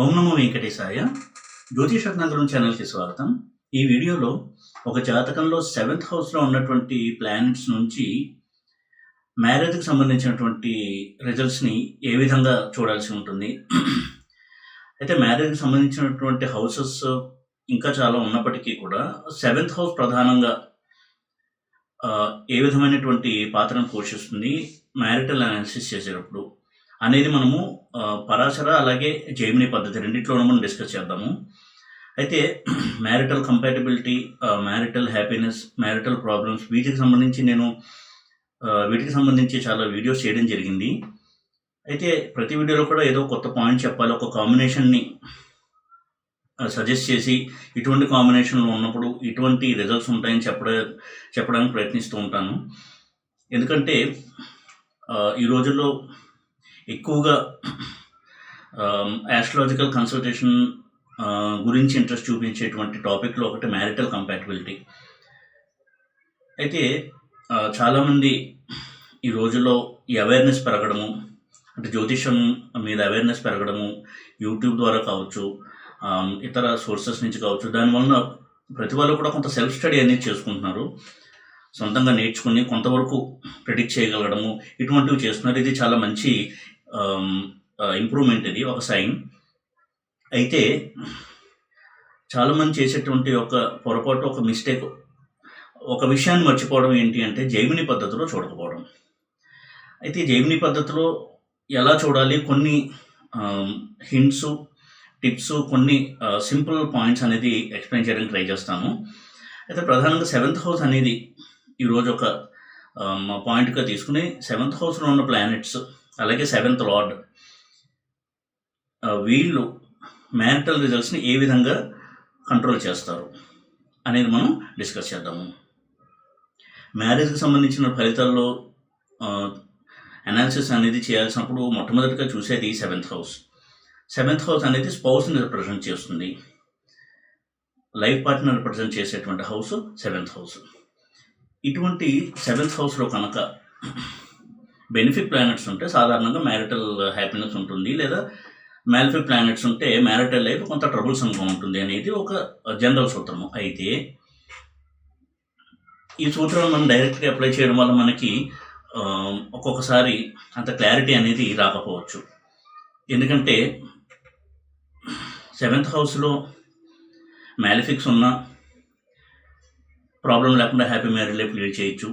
ఓం నమో వెంకటేశాయ. జ్యోతిష రత్నాకరం ఛానల్కి స్వాగతం. ఈ వీడియోలో ఒక జాతకంలో 7th హౌస్లో ఉన్నటువంటి ప్లానెట్స్ నుంచి మ్యారేజ్కి సంబంధించినటువంటి రిజల్ట్స్ని ఏ విధంగా చూడాల్సి ఉంటుంది. అయితే మ్యారేజ్కి సంబంధించినటువంటి హౌసెస్ ఇంకా చాలా ఉన్నప్పటికీ కూడా 7th హౌస్ ప్రధానంగా ఏ విధమైనటువంటి పాత్రను పోషిస్తుంది మ్యారిటల్ అనాలిసిస్ చేసేటప్పుడు అనేది మనము పరాశర అలాగే జెమిని పద్ధతి రెండిట్లోనూ మనం డిస్కస్ చేద్దాము. అయితే marital compatibility, marital happiness, marital problems వీటికి సంబంధించి చాలా వీడియోస్ చేయడం జరిగింది. అయితే ప్రతి వీడియోలో కూడా ఏదో కొత్త పాయింట్ చెప్పాలి, ఒక కాంబినేషన్ని సజెస్ట్ చేసి ఇటువంటి కాంబినేషన్లో ఉన్నప్పుడు ఇటువంటి రిజల్ట్స్ ఉంటాయని చెప్పడానికి ప్రయత్నిస్తూ ఉంటాను. ఎందుకంటే ఈ రోజుల్లో ఎక్కువగా యాస్ట్రాలజికల్ కన్సల్టేషన్ గురించి ఇంట్రెస్ట్ చూపించేటువంటి టాపిక్లో ఒకటి మ్యారిటల్ కంపాటబిలిటీ. అయితే చాలామంది ఈ రోజుల్లో ఈ అవేర్నెస్ పెరగడము, అంటే జ్యోతిషం మీద అవేర్నెస్ పెరగడము యూట్యూబ్ ద్వారా కావచ్చు, ఇతర సోర్సెస్ నుంచి కావచ్చు, దానివలన ప్రతి వాళ్ళు కూడా కొంత సెల్ఫ్ స్టడీ అనేది చేసుకుంటున్నారు. సొంతంగా నేర్చుకుని కొంతవరకు ప్రిడిక్ట్ చేయగలగడము ఇటువంటివి చేస్తున్నారు. ఇది చాలా మంచి ఇంప్రూవ్మెంట్, ఇది ఒక సైన్. అయితే చాలామంది చేసేటువంటి ఒక పొరపాటు, ఒక మిస్టేక్, ఒక విషయాన్ని మర్చిపోవడం ఏంటి అంటే జెమిని పద్ధతిలో చూడకపోవడం. అయితే జెమిని పద్ధతిలో ఎలా చూడాలి, కొన్ని హింట్స్, టిప్స్, కొన్ని సింపుల్ పాయింట్స్ అనేది ఎక్స్ప్లెయిన్ చేయడానికి ట్రై చేస్తాను. అయితే ప్రధానంగా 7th హౌస్ అనేది ఈరోజు ఒక పాయింట్గా తీసుకుని 7th హౌస్లో ఉన్న ప్లానెట్స్ అలాగే 7th లార్డ్ వీళ్ళు మ్యారిటల్ రిజల్ట్స్ని ఏ విధంగా కంట్రోల్ చేస్తారు అనేది మనం డిస్కస్ చేద్దాము. మ్యారేజ్కి సంబంధించిన ఫలితాల్లో అనాలిసిస్ అనేది చేయాల్సినప్పుడు మొట్టమొదటిగా చూసేది 7th హౌస్. 7th హౌస్ అనేది స్పౌస్ని రిప్రజెంట్ చేస్తుంది. లైఫ్ పార్ట్నర్ రిప్రజెంట్ చేసేటువంటి హౌస్ 7th హౌస్. ఇటువంటి 7th హౌస్లో కనుక బెనిఫిక్ ప్లానెట్స్ ఉంటే సాధారణంగా మ్యారిటల్ హ్యాపీనెస్ ఉంటుంది, లేదా మ్యాలిఫిక్ ప్లానెట్స్ ఉంటే మ్యారిటల్ లైఫ్ కొంత ట్రబుల్సమ్గా ఉంటుంది అనేది ఒక జనరల్ సూత్రము. అయితే ఈ సూత్రాన్ని మనం డైరెక్ట్గా అప్లై చేయడం వల్ల మనకి ఒక్కొక్కసారి అంత క్లారిటీ అనేది రాకపోవచ్చు. ఎందుకంటే 7th హౌస్లో మ్యాలిఫిక్స్ ఉన్న ప్రాబ్లం లేకుండా హ్యాపీ మ్యారీడ్ లైఫ్ లీడ్ చేయొచ్చు.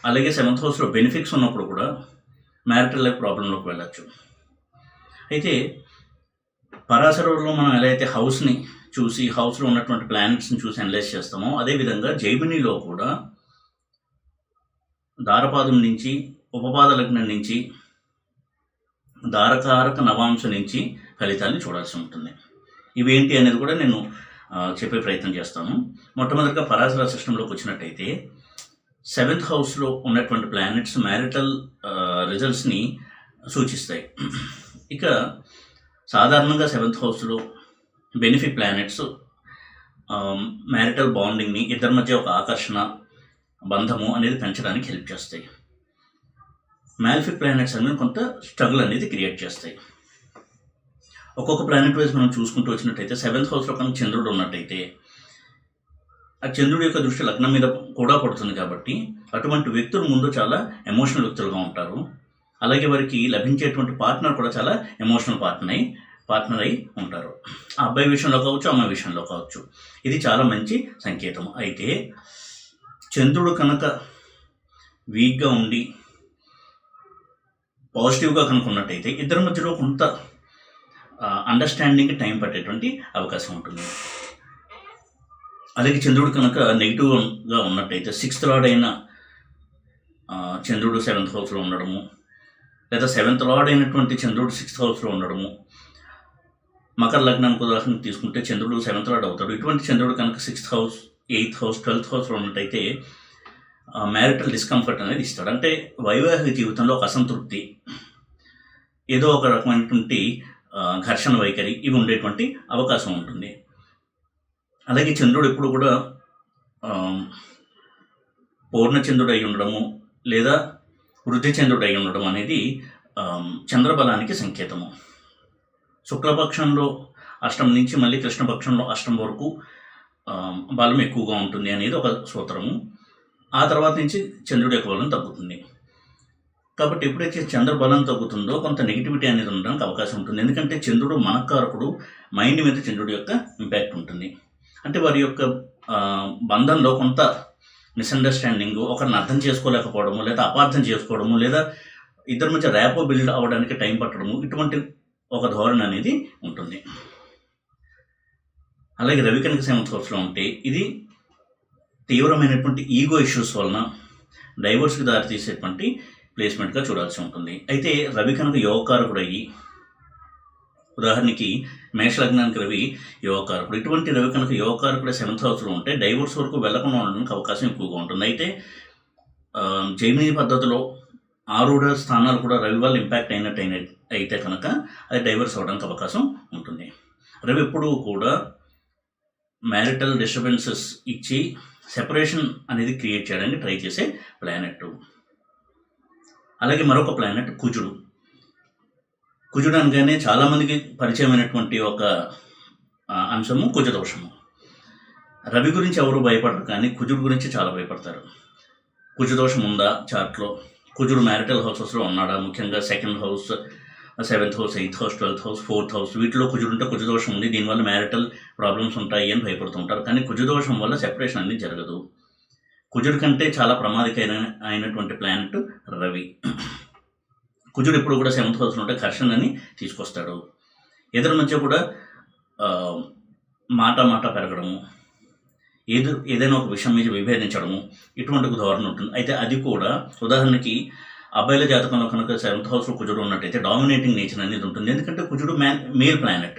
అలాగే 7th హౌస్లో బెనిఫిట్స్ ఉన్నప్పుడు కూడా మ్యారిటల్ లైఫ్ ప్రాబ్లంలోకి వెళ్ళచ్చు. అయితే పరాశరంలో మనం ఎలా అయితే హౌస్ని చూసి హౌస్లో ఉన్నటువంటి ప్లానెట్స్ని చూసి అనలైజ్ చేస్తామో, అదేవిధంగా జెమినిలో కూడా దారపాదం నుంచి, ఉపపాద లగ్నం నుంచి, దారకారక నవాంశ నుంచి ఫలితాన్ని చూడాల్సి ఉంటుంది. ఇవేంటి అనేది కూడా నేను చెప్పే ప్రయత్నం చేస్తాను. మొట్టమొదటిగా పరాశర సిస్టంలోకి వచ్చినట్టయితే 7th హౌస్లో ఉన్నటువంటి ప్లానెట్స్ మ్యారిటల్ రిజల్ట్స్ని సూచిస్తాయి. ఇక సాధారణంగా 7th హౌస్లో బెనిఫిక్ ప్లానెట్స్ మ్యారిటల్ బాండింగ్ని, ఇద్దరి మధ్య ఒక ఆకర్షణ, బంధము అనేది పెంచడానికి హెల్ప్ చేస్తాయి. మ్యాలిఫిక్ ప్లానెట్స్ అనేది కొంత స్ట్రగుల్ అనేది క్రియేట్ చేస్తాయి. ఒక్కొక్క ప్లానెట్ వైజ్ మనం చూసుకుంటూ వచ్చినట్టయితే 7th హౌస్లో కనుక చంద్రుడు ఉన్నట్టయితే ఆ చంద్రుడి యొక్క దృష్టి లగ్నం మీద కూడా పడుతుంది. కాబట్టి అటువంటి వ్యక్తులు ముందు చాలా ఎమోషనల్ వ్యక్తులుగా ఉంటారు. అలాగే వారికి లభించేటువంటి పార్ట్నర్ కూడా చాలా ఎమోషనల్ పార్ట్నర్ అయి ఉంటారు. ఆ అబ్బాయి విషయంలో కావచ్చు, అమ్మాయి విషయంలో కావచ్చు. ఇది చాలా మంచి సంకేతం. అయితే చంద్రుడు కనుక వీక్గా ఉండి పాజిటివ్గా కనుక ఉన్నట్టయితే ఇద్దరి మధ్యలో కొంత అండర్స్టాండింగ్కి టైం పట్టేటువంటి అవకాశం ఉంటుంది. అలాగే చంద్రుడు కనుక నెగిటివ్గా ఉన్నట్టయితే 6th లార్డ్ అయిన చంద్రుడు 7th హౌస్లో ఉండడము, లేదా 7th లార్డ్ అయినటువంటి చంద్రుడు 6th హౌస్లో ఉండడము, మకర లగ్నానికి ఉదాహరణ తీసుకుంటే చంద్రుడు 7th లార్డ్ అవుతాడు. ఇటువంటి చంద్రుడు కనుక 6th house, 8th house, 12th హౌస్లో ఉన్నట్టయితే మ్యారిటల్ డిస్కంఫర్ట్ అనేది ఇస్తాడు. అంటే వైవాహిక జీవితంలో ఒక అసంతృప్తి, ఏదో ఒక రకమైనటువంటి ఘర్షణ వైఖరి ఇవి ఉండేటువంటి అవకాశం ఉంటుంది. అలాగే చంద్రుడు ఎప్పుడు కూడా పూర్ణచంద్రుడు అయి ఉండడము లేదా వృద్ధి చంద్రుడు అయి ఉండడం అనేది చంద్రబలానికి సంకేతము. శుక్లపక్షంలో అష్టం నుంచి మళ్ళీ కృష్ణపక్షంలో అష్టం వరకు బలం ఎక్కువగా ఉంటుంది అనేది ఒక సూత్రము. ఆ తర్వాత నుంచి చంద్రుడి యొక్క బలం తగ్గుతుంది. కాబట్టి ఎప్పుడైతే చంద్ర బలం తగ్గుతుందో కొంత నెగిటివిటీ అనేది ఉండడానికి అవకాశం ఉంటుంది. ఎందుకంటే చంద్రుడు మనకారకుడు, మైండ్ మీద చంద్రుడి యొక్క ఇంపాక్ట్ ఉంటుంది. అంటే వారి యొక్క బంధంలో కొంత మిస్అండర్స్టాండింగ్, ఒకరిని అర్థం చేసుకోలేకపోవడము, లేదా అపార్థం చేసుకోవడము, లేదా ఇద్దరి మధ్య ర్యాపో బిల్డ్ అవ్వడానికి టైం పట్టడము, ఇటువంటి ఒక ధోరణి అనేది ఉంటుంది. అలాగే రవి కనుక 7th హౌస్లో ఉంటే ఇది తీవ్రమైనటువంటి ఈగో ఇష్యూస్ వలన డైవర్స్కి దారితీసేటువంటి ప్లేస్మెంట్గా చూడాల్సి ఉంటుంది. అయితే రవి కనుక యోగకారకుడు అయ్యి, ఉదాహరణకి మేషలగ్నానికి రవి యోగకారకుడు, ఇటువంటి రవి కనుక యోగకారకుడు 7th హౌస్లో ఉంటే డైవర్స్ వరకు వెళ్లకుండా ఉండడానికి అవకాశం ఎక్కువగా ఉంటుంది. అయితే జైమిని పద్ధతిలో ఆరూఢ స్థానాలు కూడా రవి వల్ల ఇంపాక్ట్ అయితే కనుక అది డైవర్స్ అవ్వడానికి అవకాశం ఉంటుంది. రవి ఎప్పుడూ కూడా మ్యారిటల్ డిస్టర్బెన్సెస్ ఇచ్చి సెపరేషన్ అనేది క్రియేట్ చేయడానికి ట్రై చేసే ప్లానెట్. అలాగే మరొక ప్లానెట్ కుజుడు. కుజుడు అనగానే చాలామందికి పరిచయమైనటువంటి ఒక అంశము కుజదోషము. రవి గురించి ఎవరు భయపడరు, కానీ కుజుడు గురించి చాలా భయపడతారు. కుజదోషం ఉందా చార్ట్లో, కుజుడు మ్యారిటల్ హౌసెస్లో ఉన్నాడా, ముఖ్యంగా 2nd house, 7th house, 8th house, 12th house, 4th house, వీటిలో కుజుడు ఉంటే కుజదోషం ఉంది, దీనివల్ల మ్యారిటల్ ప్రాబ్లమ్స్ ఉంటాయి అని భయపడుతుంటారు. కానీ కుజదోషం వల్ల సెపరేషన్ అనేది జరగదు. కుజుడి కంటే చాలా అయినటువంటి ప్లానెట్ రవి. కుజుడు ఎప్పుడు కూడా 7th హౌస్లో ఉంటే ఘర్షణని తీసుకొస్తాడు. ఇద్దరి మధ్య కూడా మాట పెరగడము, ఏదైనా ఒక విషయం మీద విభేదించడము, ఇటువంటి ఒక ధోరణి ఉంటుంది. అయితే అది కూడా ఉదాహరణకి అబ్బాయిల జాతకంలో కనుక 7th హౌస్లో కుజుడు ఉన్నట్టయితే డామినేటింగ్ నేచర్ అనేది ఉంటుంది. ఎందుకంటే కుజుడు మేల్ ప్లానెట్.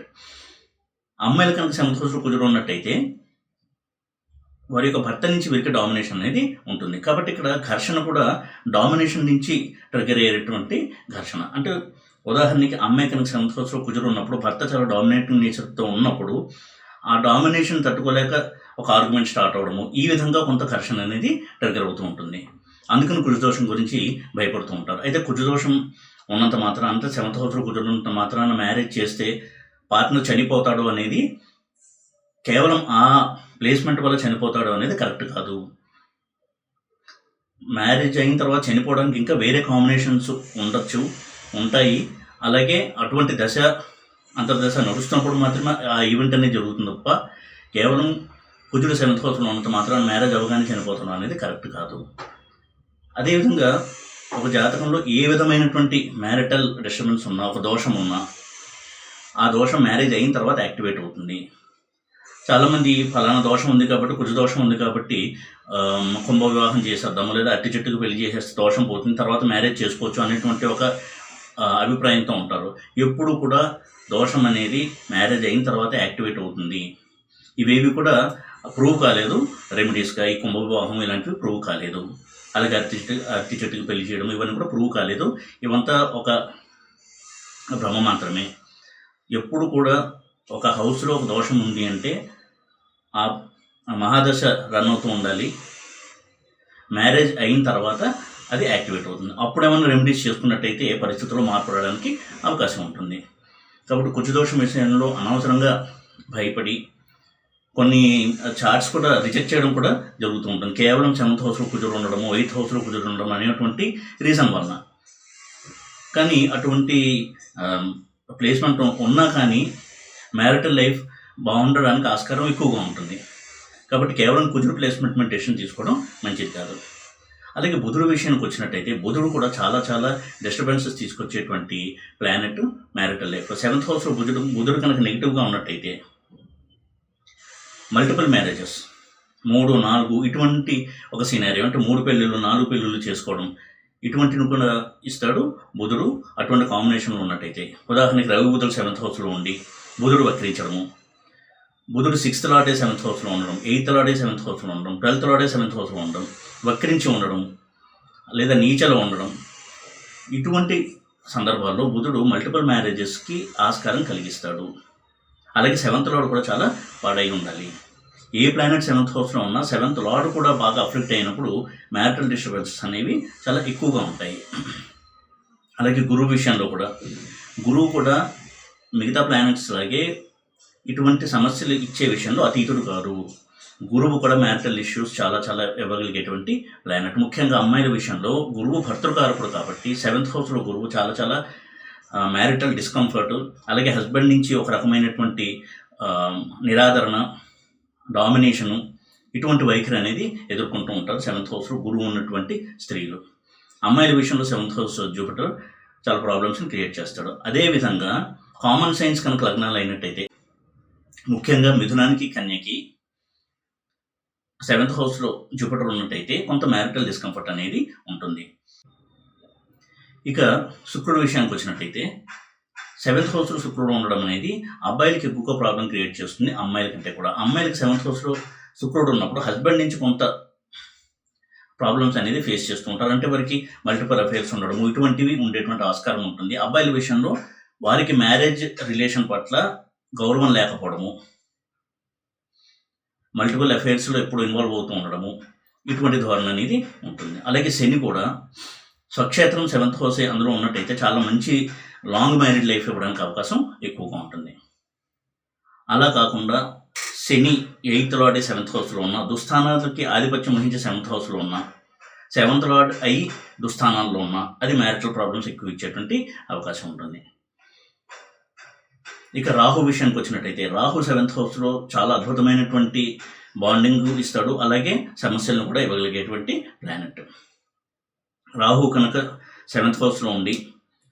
అమ్మాయిల కనుక 7th హౌస్లో కుజుడు ఉన్నట్టయితే వారి యొక్క భర్త నుంచి వీరికి డామినేషన్ అనేది ఉంటుంది. కాబట్టి ఇక్కడ ఘర్షణ కూడా డామినేషన్ నుంచి ట్రిగర్ అయ్యేటువంటి ఘర్షణ. అంటే ఉదాహరణకి అమ్మాయి కనుక 7th హౌస్లో కుజుడు ఉన్నప్పుడు భర్త చాలా డామినేటింగ్ నేచర్తో ఉన్నప్పుడు ఆ డామినేషన్ తట్టుకోలేక ఒక ఆర్గ్యుమెంట్ స్టార్ట్ అవ్వడము, ఈ విధంగా కొంత ఘర్షణ అనేది ట్రిగర్ అవుతూ ఉంటుంది. అందుకని కుజదోషం గురించి భయపడుతూ ఉంటారు. అయితే కుజదోషం ఉన్నంత మాత్రాన, అంటే 7th హౌస్లో కుజుడు ఉన్నంత మాత్రాన మ్యారేజ్ చేస్తే పార్ట్నర్ చనిపోతాడు అనేది, కేవలం ఆ ప్లేస్మెంట్ వల్ల చనిపోతాడు అనేది కరెక్ట్ కాదు. మ్యారేజ్ అయిన తర్వాత చనిపోవడానికి ఇంకా వేరే కాంబినేషన్స్ ఉంటాయి. అలాగే అటువంటి అంతర్దశ నడుస్తున్నప్పుడు మాత్రమే ఆ ఈవెంట్ అనేది జరుగుతుంది తప్ప కేవలం కుజుడు 7th హౌస్లో ఉన్నంత మాత్రాన మ్యారేజ్ అవగానే చనిపోతున్నాడు అనేది కరెక్ట్ కాదు. అదేవిధంగా ఒక జాతకంలో ఏ విధమైనటువంటి మ్యారిటల్ డిస్టర్బెన్స్ ఉన్నా, ఒక దోషం ఉన్నా, ఆ దోషం మ్యారేజ్ అయిన తర్వాత యాక్టివేట్ అవుతుంది. చాలామంది ఫలానా దోషం ఉంది కాబట్టి, కుజ దోషం ఉంది కాబట్టి కుంభ వివాహం చేసేద్దాము, లేదా అట్టి చెట్టుకు పెళ్లి చేసేస్తే దోషం పోతుంది, తర్వాత మ్యారేజ్ చేసుకోవచ్చు అనేటువంటి ఒక అభిప్రాయంతో ఉంటారు. ఎప్పుడు కూడా దోషం అనేది మ్యారేజ్ అయిన తర్వాత యాక్టివేట్ అవుతుంది. ఇవేవి కూడా ప్రూవ్ కాలేదు రెమెడీస్గా. ఈ కుంభ వివాహం ఇలాంటివి ప్రూవ్ కాలేదు. అలాగే అట్టి చెట్టుకు పెళ్లి చేయడం ఇవన్నీ కూడా ప్రూవ్ కాలేదు. ఇవంతా ఒక భ్రమ మాత్రమే. ఎప్పుడు కూడా ఒక హౌస్లో ఒక దోషం ఉంది అంటే ఆ మహాదశ రన్ అవుతూ ఉండాలి. మ్యారేజ్ అయిన తర్వాత అది యాక్టివేట్ అవుతుంది. అప్పుడు ఏమైనా రెమెడీస్ చేసుకున్నట్టయితే పరిస్థితుల్లో మార్పు రావడానికి అవకాశం ఉంటుంది. కాబట్టి కుజదోషం విషయంలో అనవసరంగా భయపడి కొన్ని చార్ట్స్ కూడా రిజెక్ట్ చేయడం కూడా జరుగుతూ ఉంటుంది. కేవలం 7th హౌస్లో కుజుడు ఉండడము, 8th హౌస్లో కుజుడు ఉండడం అనేటువంటి రీజన్ వలన. కానీ అటువంటి ప్లేస్మెంట్ ఉన్నా కానీ మ్యారిటల్ లైఫ్ బాగుండడానికి ఆస్కారం ఎక్కువగా ఉంటుంది. కాబట్టి కేవలం కుజుడు ప్లేస్మెంట్ మీద డెసిషన్ తీసుకోవడం మంచిది కాదు. అలాగే బుధుడు విషయానికి వచ్చినట్టయితే బుధుడు కూడా చాలా చాలా డిస్టర్బెన్సెస్ తీసుకొచ్చేటువంటి ప్లానెట్ మ్యారిటల్ లైఫ్లో. 7th హౌస్లో బుధుడు కనుక నెగిటివ్గా ఉన్నట్టయితే మల్టిపుల్ మ్యారేజెస్, 3, 4 ఇటువంటి ఒక సినారియో, అంటే 3 పెళ్ళిళ్ళు 4 పెళ్ళిళ్ళు చేసుకోవడం, ఇటువంటిని కూడా ఇస్తాడు బుధుడు అటువంటి కాంబినేషన్లో ఉన్నట్టయితే. ఉదాహరణకి రవి బుధుడు 7th హౌస్లో ఉండి బుధుడు వక్రించడము, బుధుడు 6th లార్డే 7th హౌస్లో ఉండడం, 8th లార్డే 7th హౌస్లో ఉండడం, 12th లార్డే 7th హౌస్లో ఉండడం, వక్రించి ఉండడం లేదా నీచలో ఉండడం, ఇటువంటి సందర్భాల్లో బుధుడు మల్టిపుల్ మ్యారేజెస్కి ఆస్కారం కలిగిస్తాడు. అలాగే 7th లార్డ్ కూడా చాలా పాడై ఉండాలి. ఏ ప్లానెట్ 7th హౌస్లో ఉన్నా 7th లార్డ్ కూడా బాగా అఫెక్ట్ అయినప్పుడు మ్యారిటల్ డిస్టర్బెన్సెస్ అనేవి చాలా ఎక్కువగా ఉంటాయి. అలాగే గురువు విషయంలో కూడా గురువు కూడా మిగతా ప్లానెట్స్ లాగే ఇటువంటి సమస్యలు ఇచ్చే విషయంలో అతీతుడు కాదు. గురువు కూడా మ్యారిటల్ ఇష్యూస్ చాలా చాలా ఇవ్వగలిగేటువంటి ప్లానెట్. ముఖ్యంగా అమ్మాయిల విషయంలో గురువు భర్తృకారకుడు కాబట్టి 7th హౌస్లో గురువు చాలా చాలా మ్యారిటల్ డిస్కంఫర్ట్, అలాగే హస్బెండ్ నుంచి ఒక రకమైనటువంటి నిరాదరణ, డామినేషను, ఇటువంటి వైఖరి అనేది ఎదుర్కొంటూ ఉంటారు 7th హౌస్లో గురువు ఉన్నటువంటి స్త్రీలు. అమ్మాయిల విషయంలో 7th హౌస్ జూపిటర్ చాలా ప్రాబ్లమ్స్ని క్రియేట్ చేస్తాడు. అదేవిధంగా కామన్ సైన్స్ కనుక లగ్నాలు అయినట్టయితే, ముఖ్యంగా మిథునానికి కన్యకి 7th హౌస్లో జూపిటర్ ఉన్నట్టయితే కొంత మ్యారిటల్ డిస్కంఫర్ట్ అనేది ఉంటుంది. ఇక శుక్రుడు విషయానికి వచ్చినట్టయితే 7th హౌస్లో శుక్రుడు ఉండడం అనేది అబ్బాయిలకి ఎక్కువగా ప్రాబ్లం క్రియేట్ చేస్తుంది అమ్మాయిల కంటే కూడా. అమ్మాయిలకి 7th హౌస్లో శుక్రుడు ఉన్నప్పుడు హస్బెండ్ నుంచి కొంత ప్రాబ్లమ్స్ అనేది ఫేస్ చేస్తూ ఉంటారు. అంటే వారికి మల్టిపుల్ అఫైర్స్ ఉండడము, ఇటువంటివి ఉండేటువంటి ఆస్కారం ఉంటుంది. అబ్బాయిల విషయంలో వారికి మ్యారేజ్ రిలేషన్ పట్ల గౌరవం లేకపోవడము, మల్టిపుల్ అఫైర్స్లో ఎప్పుడు ఇన్వాల్వ్ అవుతూ ఉండడము, ఇటువంటి ధోరణి అనేది ఉంటుంది. అలాగే శని కూడా స్వక్షేత్రం 7th హౌస్ అందులో ఉన్నట్టయితే చాలా మంచి లాంగ్ మ్యారీడ్ లైఫ్ ఇవ్వడానికి అవకాశం ఎక్కువగా ఉంటుంది. అలా కాకుండా శని 8th లార్డ్ 7th హౌస్లో ఉన్న, దుస్థానాలకి ఆధిపత్యం వహించే 7th హౌస్లో ఉన్న, 7th లార్డ్ అయి దుస్థానాల్లో ఉన్న, అది మ్యారిటల్ ప్రాబ్లమ్స్ ఎక్కువ ఇచ్చేటువంటి అవకాశం ఉంటుంది. ఇక రాహు విషయానికి వచ్చినట్టయితే రాహు 7th హౌస్లో చాలా అద్భుతమైనటువంటి బాండింగ్ ఇస్తాడు, అలాగే సమస్యలను కూడా ఇవ్వగలిగేటువంటి ప్లానెట్. రాహు కనుక 7th హౌస్లో ఉండి,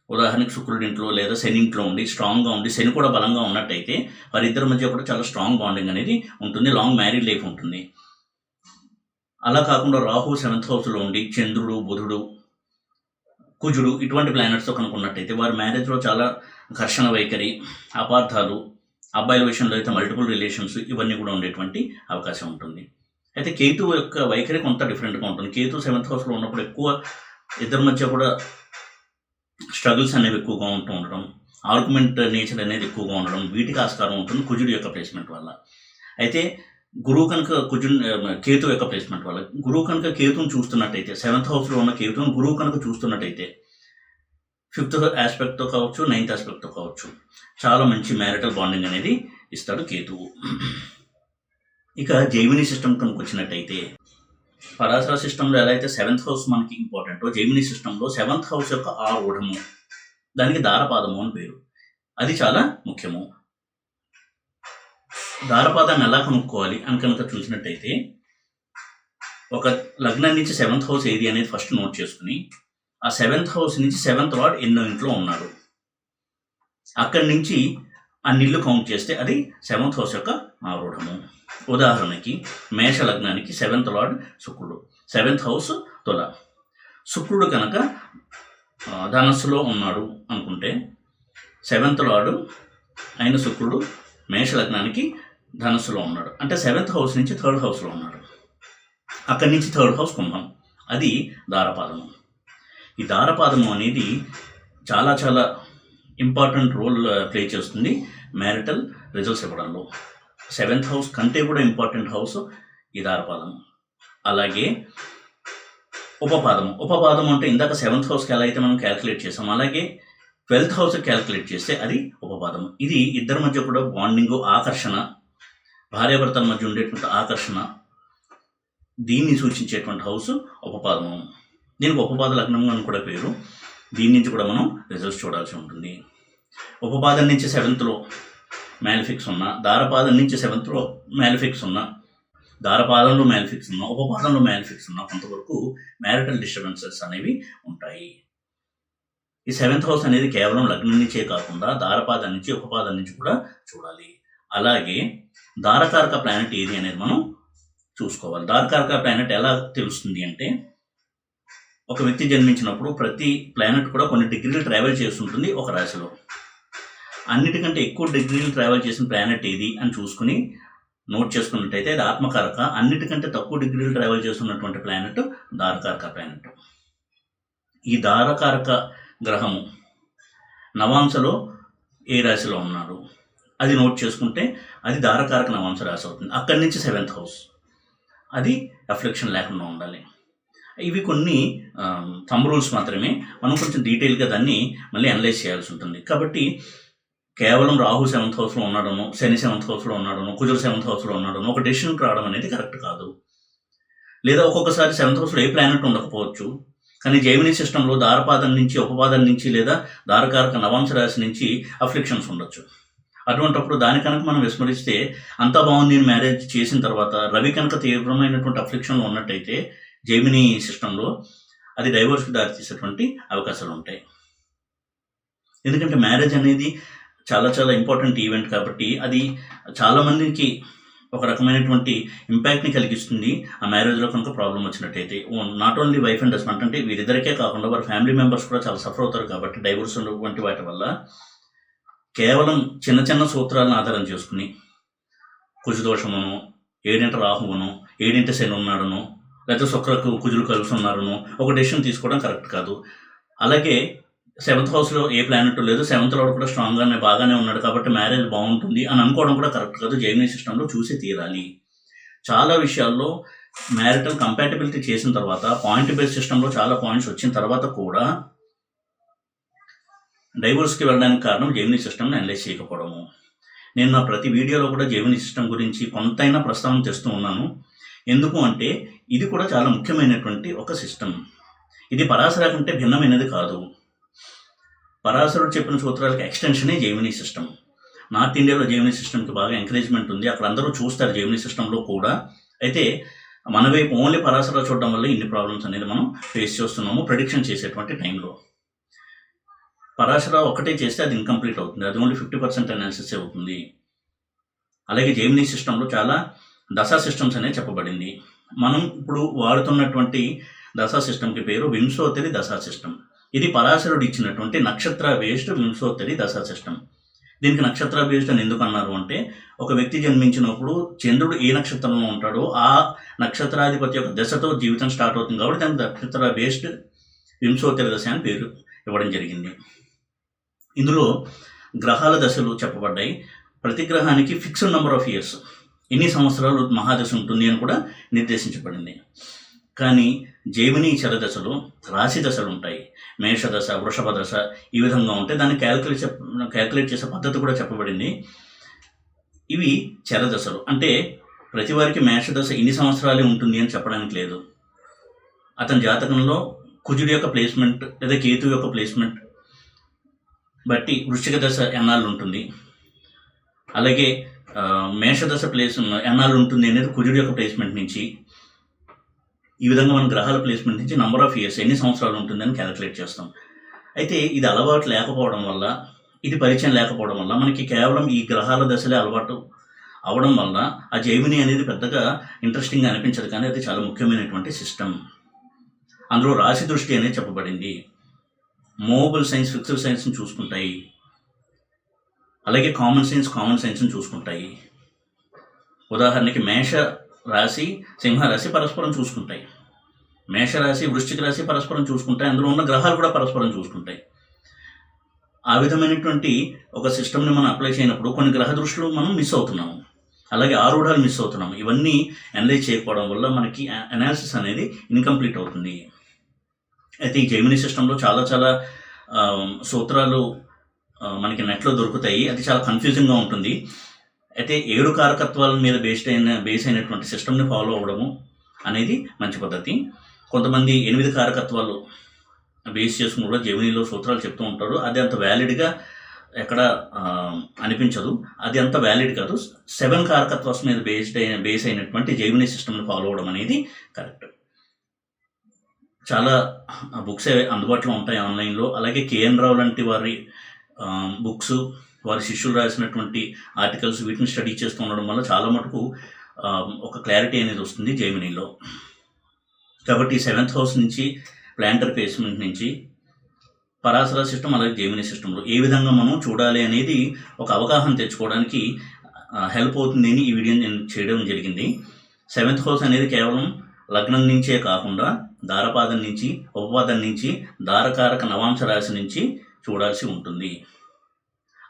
ఉదాహరణకి శుక్రుడి ఇంట్లో లేదా శని ఇంట్లో ఉండి స్ట్రాంగ్గా ఉండి, శని కూడా బలంగా ఉన్నట్టయితే వారిద్దరి మధ్య కూడా చాలా స్ట్రాంగ్ బాండింగ్ అనేది ఉంటుంది, లాంగ్ మ్యారీడ్ లైఫ్ ఉంటుంది. అలా కాకుండా రాహు 7th హౌస్లో ఉండి చంద్రుడు, బుధుడు, కుజుడు ఇటువంటి ప్లానెట్స్తో కనుక ఉన్నట్టయితే వారి మ్యారేజ్లో చాలా ఘర్షణ వైఖరి, అపార్థాలు, అబ్బాయిల విషయంలో అయితే మల్టిపుల్ రిలేషన్స్, ఇవన్నీ కూడా ఉండేటువంటి అవకాశం ఉంటుంది. అయితే కేతు యొక్క వైఖరి కొంత డిఫరెంట్గా ఉంటుంది. కేతు 7th హౌస్లో ఉన్నప్పుడు ఎక్కువ ఇద్దరి మధ్య కూడా స్ట్రగుల్స్ అనేవి ఎక్కువగా ఉంటూ ఉండడం, ఆర్గ్యుమెంట్ నేచర్ అనేది ఎక్కువగా ఉండడం, వీటికి ఆస్కారం ఉంటుంది కుజుడు యొక్క ప్లేస్మెంట్ వల్ల. అయితే గురువు కనుక కేతు యొక్క ప్లేస్మెంట్ వల్ల, గురువు కనుక కేతుని చూస్తున్నట్టయితే 7th హౌస్లో ఉన్న కేతుని గురువు కనుక చూస్తున్నట్టయితే 5th ఆస్పెక్ట్తో కావచ్చు, 9th ఆస్పెక్ట్తో కావచ్చు, చాలా మంచి మ్యారిటల్ బాండింగ్ అనేది ఇస్తాడు కేతువు. ఇక జైమిని సిస్టమ్ కనుక వచ్చినట్టయితే, పరాశర సిస్టంలో ఎలా అయితే 7th హౌస్ మనకి ఇంపార్టెంటో, జైమిని సిస్టంలో 7th హౌస్ యొక్క ఆరూఢము, దానికి దారపాదము అని పేరు, అది చాలా ముఖ్యము. దారపాదాన్ని ఎలా కనుక్కోవాలి అని కనుక చూసినట్టయితే, ఒక లగ్నం నుంచి 7th హౌస్ ఏది అనేది ఫస్ట్ నోట్ చేసుకుని, ఆ 7th హౌస్ నుంచి 7th లార్డ్ ఎన్నో ఇంట్లో ఉన్నాడు, అక్కడి నుంచి అన్నిళ్ళు కౌంట్ చేస్తే అది 7th హౌస్ యొక్క ఆరూఢము. ఉదాహరణకి మేష లగ్నానికి 7th లార్డ్ శుక్రుడు, 7th హౌస్ తుల. శుక్రుడు కనుక ధనస్సులో ఉన్నాడు అనుకుంటే 7th లార్డ్ అయిన శుక్రుడు మేష లగ్నానికి ధనస్సులో ఉన్నాడు, అంటే 7th హౌస్ నుంచి 3rd హౌస్లో ఉన్నాడు, అక్కడి నుంచి 3rd హౌస్ కుంభం, అది దారపాదము. ఈ దారపాదము అనేది చాలా చాలా ఇంపార్టెంట్ రోల్ ప్లే చేస్తుంది మ్యారిటల్ రిజల్ట్స్ ఇవ్వడంలో. 7th హౌస్ కంటే కూడా ఇంపార్టెంట్ హౌస్ ఈ దారపాదము. అలాగే ఉపపాదము అంటే ఇందాక 7th హౌస్కి ఎలా అయితే మనం క్యాల్కులేట్ చేసాం, అలాగే 12th హౌస్ క్యాల్కులేట్ చేస్తే అది ఉపపాదము. ఇది ఇద్దరి మధ్య కూడా బాండింగ్, ఆకర్షణ, భార్యాభర్తల మధ్య ఉండేటువంటి ఆకర్షణ, దీన్ని సూచించేటువంటి హౌస్ ఉపపాదము. దీనికి ఉపపాద లగ్నం అని కూడా పేరు. దీని నుంచి కూడా మనం రిజల్ట్స్ చూడాల్సి ఉంటుంది. ఉపపాదం నుంచి 7thలో మ్యాలిఫిక్స్ ఉన్నా, దారపాదం నుంచి 7thలో మ్యాలిఫిక్స్ ఉన్నా, దారపాదంలో మ్యాలిఫిక్స్ ఉన్నా, ఉపపాదంలో మ్యాలిఫిక్స్ ఉన్నా కొంతవరకు మ్యారిటల్ డిస్టర్బెన్సెస్ అనేవి ఉంటాయి. ఈ 7th హౌస్ అనేది కేవలం లగ్నం నుంచే కాకుండా దారపాదం నుంచి, ఉపపాదం నుంచి కూడా చూడాలి. అలాగే దారకారక ప్లానెట్ ఏది అనేది మనం చూసుకోవాలి. దారకారక ప్లానెట్ ఎలా తెలుస్తుంది అంటే, ఒక వ్యక్తి జన్మించినప్పుడు ప్రతి ప్లానెట్ కూడా కొన్ని డిగ్రీలు ట్రావెల్ చేస్తుంటుంది ఒక రాశిలో. అన్నిటికంటే ఎక్కువ డిగ్రీలు ట్రావెల్ చేసిన ప్లానెట్ ఏది అని చూసుకుని నోట్ చేసుకున్నట్టయితే అది ఆత్మకారక. అన్నిటికంటే తక్కువ డిగ్రీలు ట్రావెల్ చేస్తున్నటువంటి ప్లానెట్ దారకారక ప్లానెట్. ఈ దారకారక గ్రహము నవాంశలో ఏ రాశిలో ఉన్నాడు అది నోట్ చేసుకుంటే అది దారకారక నవాంశ రాశి అవుతుంది. అక్కడి నుంచి 7th హౌస్, అది అఫ్లిక్షన్ లేకుండా ఉండాలి. ఇవి కొన్ని థంబ్ రూల్స్ మాత్రమే, మనం కొంచెం డీటెయిల్గా దాన్ని మళ్ళీ అనలైజ్ చేయాల్సి ఉంటుంది. కాబట్టి కేవలం రాహు 7th హౌస్లో ఉన్నాడనో, శని 7th హౌస్లో ఉన్నాడనో, కుజుడు 7th హౌస్లో ఉన్నాడనో ఒక డెసిషన్కి రావడం అనేది కరెక్ట్ కాదు. లేదా ఒక్కొక్కసారి 7th హౌస్లో ఏ ప్లానెట్ ఉండకపోవచ్చు, కానీ జైమినీ సిస్టంలో దారపాదం నుంచి, ఉపపాదం నుంచి లేదా దారకారక నవాంశ రాశి నుంచి అఫ్లిక్షన్స్ ఉండొచ్చు. అటువంటప్పుడు దాని కనుక మనం విస్మరిస్తే అంతా బాగుంది నేను మ్యారేజ్ చేసిన తర్వాత రవి కనుక తీవ్రమైనటువంటి అఫ్లిక్షన్లో ఉన్నట్టయితే జైమినీ సిస్టంలో అది డైవోర్స్కి దారితీసేటువంటి అవకాశాలు ఉంటాయి. ఎందుకంటే మ్యారేజ్ అనేది చాలా చాలా ఇంపార్టెంట్ ఈవెంట్ కాబట్టి అది చాలామందికి ఒక రకమైనటువంటి ఇంపాక్ట్ని కలిగిస్తుంది. ఆ మ్యారేజ్లో కనుక ప్రాబ్లం వచ్చినట్టయితే not only wife and husband, అంటే వీరిద్దరికే కాకుండా వారి ఫ్యామిలీ మెంబర్స్ కూడా చాలా సఫర్ అవుతారు. కాబట్టి డైవోర్స్ వంటి వాటి వల్ల కేవలం చిన్న చిన్న సూత్రాలను ఆధారం చేసుకుని కుజదోషమును, ఏడింట రాహువును, ఏడింట శని ఉన్నాడను, లేకపోతే శుక్రకు కుజులు కలిసి ఉన్నారను ఒక డెసిషన్ తీసుకోవడం కరెక్ట్ కాదు. అలాగే 7th హౌస్లో ఏ ప్లానెట్ లేదు, 7th లార్డ్ కూడా స్ట్రాంగ్గానే బాగానే ఉన్నాడు కాబట్టి మ్యారేజ్ బాగుంటుంది అని అనుకోవడం కూడా కరెక్ట్ కాదు. జైమినీ సిస్టంలో చూసి తీరాలి. చాలా విషయాల్లో మ్యారిటల్ కంపాటబిలిటీ చేసిన తర్వాత, పాయింట్ బేస్డ్ సిస్టంలో చాలా పాయింట్స్ వచ్చిన తర్వాత కూడా డైవోర్స్కి వెళ్ళడానికి కారణం జైమినీ సిస్టమ్ని అనలైజ్ చేయకపోవడము. నేను నా ప్రతి వీడియోలో కూడా జైమినీ సిస్టమ్ గురించి కొంతైనా ప్రస్తావన తెస్తూ ఉన్నాను. ఎందుకు అంటే ఇది కూడా చాలా ముఖ్యమైనటువంటి ఒక సిస్టమ్. ఇది పరాశర కంటే భిన్నమైనది కాదు. పరాశరుడు చెప్పిన సూత్రాలకు ఎక్స్టెన్షనే జైమినీ సిస్టమ్. నార్త్ ఇండియాలో జైమినీ సిస్టమ్కి బాగా ఎంకరేజ్మెంట్ ఉంది. అక్కడ అందరూ చూస్తారు జైమినీ సిస్టంలో కూడా. అయితే మన వైపు ఓన్లీ పరాశర చూడడం వల్ల ఇన్ని ప్రాబ్లమ్స్ అనేది మనం ఫేస్ చేస్తున్నాము ప్రెడిక్షన్ చేసేటువంటి టైంలో. పరాశర ఒకటే చేస్తే అది ఇన్కంప్లీట్ అవుతుంది, అది ఓన్లీ 50% అనాలిసిస్ అవుతుంది. అలాగే జైమినీ సిస్టంలో చాలా దశా సిస్టమ్స్ అనేది చెప్పబడింది. మనం ఇప్పుడు వాడుతున్నటువంటి దశా సిస్టమ్కి పేరు వింశోత్తరి దశా సిస్టమ్. ఇది పరాశరుడు ఇచ్చినటువంటి నక్షత్ర బేస్డ్ వింశోత్తరి దశా సిస్టమ్. దీనికి నక్షత్ర బేస్డ్ అని ఎందుకు అన్నారు అంటే, ఒక వ్యక్తి జన్మించినప్పుడు చంద్రుడు ఏ నక్షత్రంలో ఉంటాడో ఆ నక్షత్రాధిపతి యొక్క దశతో జీవితం స్టార్ట్ అవుతుంది కాబట్టి దానికి నక్షత్ర బేస్డ్ వింశోత్తరి దశ అని పేరు ఇవ్వడం జరిగింది. ఇందులో గ్రహాల దశలు చెప్పబడ్డాయి. ప్రతి గ్రహానికి ఫిక్స్డ్ నెంబర్ ఆఫ్ ఇయర్స్, ఎన్ని సంవత్సరాలు మహాదశ ఉంటుంది అని కూడా నిర్దేశించబడింది. కానీ జైమినీ చరదశలో రాశి దశలు ఉంటాయి. మేషదశ, వృషభ దశ ఈ విధంగా ఉంటే దాన్ని క్యాల్కులేట్ చేసే పద్ధతి కూడా చెప్పబడింది. ఇవి చరదశలు, అంటే ప్రతి వారికి మేషదశ ఇన్ని సంవత్సరాలే ఉంటుంది అని చెప్పడానికి లేదు. అతని జాతకంలో కుజుడి యొక్క ప్లేస్మెంట్ లేదా కేతు యొక్క ప్లేస్మెంట్ బట్టి వృశ్చిక దశ ఎన్నాళ్ళు ఉంటుంది, అలాగే మేషదశ ప్లేస్ ఎన్నాళ్ళు ఉంటుంది అనేది కుజుడి యొక్క ప్లేస్మెంట్ నుంచి. ఈ విధంగా మనం గ్రహాల ప్లేస్మెంట్ నుంచి నంబర్ ఆఫ్ ఇయర్స్ ఎన్ని సంవత్సరాలు ఉంటుందని క్యాలిక్యులేట్ చేస్తాం. అయితే ఇది అలవాటు లేకపోవడం వల్ల, ఇది పరిచయం లేకపోవడం వల్ల మనకి కేవలం ఈ గ్రహాల దశలే అలవాటు అవడం వల్ల ఆ జైమినీ అనేది పెద్దగా ఇంట్రెస్టింగ్గా అనిపించదు. కానీ అది చాలా ముఖ్యమైనటువంటి సిస్టమ్. అందులో రాశి దృష్టి అనేది చెప్పబడింది. మూవబుల్ సైన్స్ ఫిక్స్డ్ సైన్స్ని చూసుకుంటాయి, అలాగే కామన్ సైన్స్ని చూసుకుంటాయి. ఉదాహరణకి మేష రాశి సింహరాశి పరస్పరం చూసుకుంటాయి, మేషరాశి వృశ్చిక రాశి పరస్పరం చూసుకుంటాయి, అందులో ఉన్న గ్రహాలు కూడా పరస్పరం చూసుకుంటాయి. ఆ విధమైనటువంటి ఒక సిస్టమ్ని మనం అప్లై చేయనప్పుడు కొన్ని గ్రహ దృష్టిలు మనం మిస్ అవుతున్నాము, అలాగే ఆరూఢాలు మిస్ అవుతున్నాము. ఇవన్నీ అనలైజ్ చేయకపోవడం వల్ల మనకి అనాలిసిస్ అనేది ఇన్కంప్లీట్ అవుతుంది. అయితే ఈ జైమినీ సిస్టంలో చాలా చాలా సూత్రాలు మనకి నెట్లో దొరుకుతాయి. అది చాలా కన్ఫ్యూజింగ్గా ఉంటుంది. అయితే 7 కారకత్వాల మీద బేస్ అయినటువంటి సిస్టమ్ని ఫాలో అవ్వడము అనేది మంచి పద్ధతి. కొంతమంది 8 కారకత్వాలు బేస్ చేసుకుని కూడా జైమినీలో సూత్రాలు చెప్తూ ఉంటారు. అది అంత వ్యాలిడ్గా ఎక్కడ అనిపించదు, అది అంత వ్యాలిడ్ కాదు. 7 కారకత్వాస్ మీద బేస్ అయినటువంటి జైమినీ సిస్టమ్ని ఫాలో అవ్వడం అనేది కరెక్ట్. చాలా బుక్స్ అందుబాటులో ఉంటాయి ఆన్లైన్లో. అలాగే కేఎన్ రావు లాంటి వారి బుక్స్, వారి శిష్యులు రాసినటువంటి ఆర్టికల్స్, వీటిని స్టడీ చేస్తూ ఉండడం వల్ల చాలా మటుకు ఒక క్లారిటీ అనేది వస్తుంది జైమినీలో. కాబట్టి 7th హౌస్ నుంచి ప్లాంటర్ ప్లేస్మెంట్ నుంచి పరాశర సిస్టమ్, అలాగే జైమినీ సిస్టంలో ఏ విధంగా మనం చూడాలి అనేది ఒక అవగాహన తెచ్చుకోవడానికి హెల్ప్ అవుతుందని ఈ వీడియో నేను చేయడం జరిగింది. 7th హౌస్ అనేది కేవలం లగ్నం నుంచే కాకుండా దారపాదం నుంచి, ఉపపాదం నుంచి, దారకారక నవాంశ రాశి నుంచి చూడాల్సి ఉంటుంది.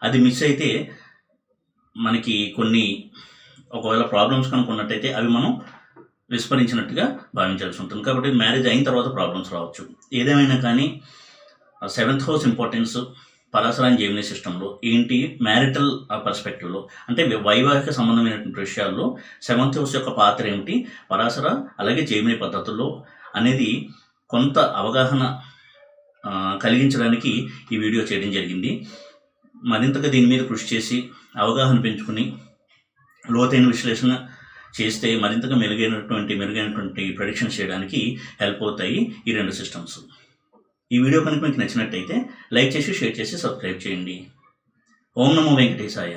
అది మిస్ అయితే మనకి కొన్ని ఒకవేళ ప్రాబ్లమ్స్ కనుక్కున్నట్టయితే అవి మనం విస్మరించినట్టుగా భావించాల్సి ఉంటుంది. కాబట్టి మ్యారేజ్ అయిన తర్వాత ప్రాబ్లమ్స్ రావచ్చు. ఏదేమైనా కానీ 7th house importance Parashara and Gemini సిస్టంలో ఏంటి మ్యారిటల్ పర్స్పెక్టివ్లో, అంటే వైవాహిక సంబంధమైనటువంటి విషయాల్లో సెవెంత్ హౌస్ యొక్క పాత్ర ఏమిటి, పరాశర అలాగే జెమిని పద్ధతుల్లో అనేది కొంత అవగాహన కలిగించడానికి ఈ వీడియో చేయడం జరిగింది. మరింతగా దీని మీద కృషి చేసి అవగాహన పెంచుకుని లోతైన విశ్లేషణ చేస్తే మరింతగా మెరుగైనటువంటి ప్రెడిక్షన్స్ చేయడానికి హెల్ప్ అవుతాయి ఈ 2 సిస్టమ్స్. ఈ వీడియో కనుక మీకు నచ్చినట్టయితే లైక్ చేసి, షేర్ చేసి, సబ్స్క్రైబ్ చేయండి. ఓం నమో వెంకటేశాయ.